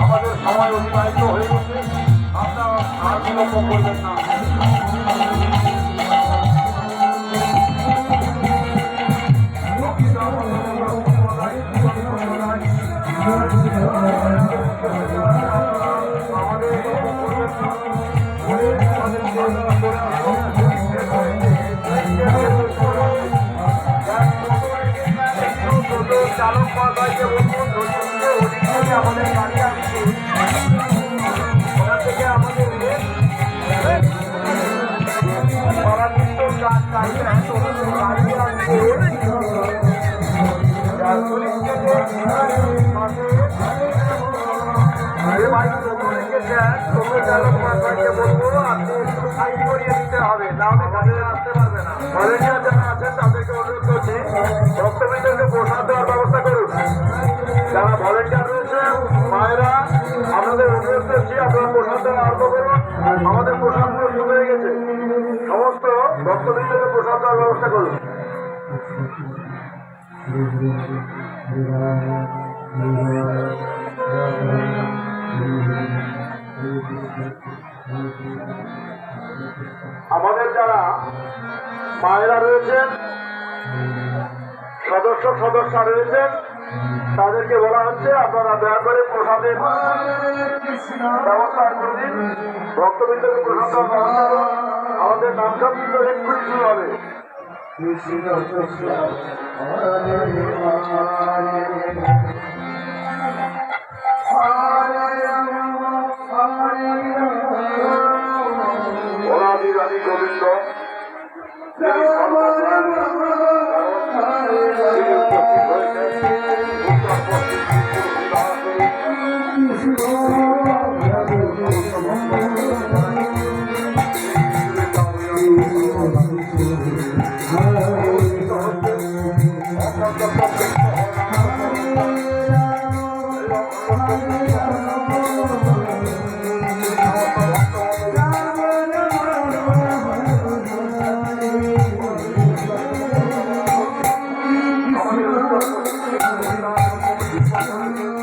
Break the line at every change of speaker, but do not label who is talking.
আমাদের সময় অতিবাহিত হয়ে গেছে, আপনারা আর বিলম্ব করবেন না। চালক মহাশয়কে বলুন আমাদের গাড়ি আসছে, ওখান থেকে আমাদের পরামৃষ্ট গাছ গাড়ি আসছে, চালক মহাশয়কে বলবো আপনি একটু সাইড করিয়ে দিতে হবে, তাহলে গাড়ি আসতে পারবে না। ভলেন্টিয়ার যারা আছেন তাদেরকে অনুরোধ করছি ভক্তবৃন্দকে প্রসাদ দেওয়ার ব্যবস্থা করুন। যারা ভলেন্টিয়ার রয়েছে মায়েরা, আপনাদের অনুরোধ করছি আপনারা প্রসাদ দেওয়া আরম্ভ করুন। আমাদের প্রসাদ প্রস্তুত হয়ে গেছে, সমস্ত ভক্তবৃন্দকে প্রসাদ দেওয়ার ব্যবস্থা করুন। আমাদের যারা মায়েরা রয়েছেন, সদস্যা রয়েছেন, তাদেরকে বলা হচ্ছে আপনারা দয়া করে প্রসাদের ব্যবস্থা করে দিন। ভক্তবৃন্দকে প্রসাদ দেওয়ার ব্যবস্থা করুন। আমাদের নাম সংকীর্তন এক্ষুনি শুরু হবে। রাধি গোবিন্দ Thank you.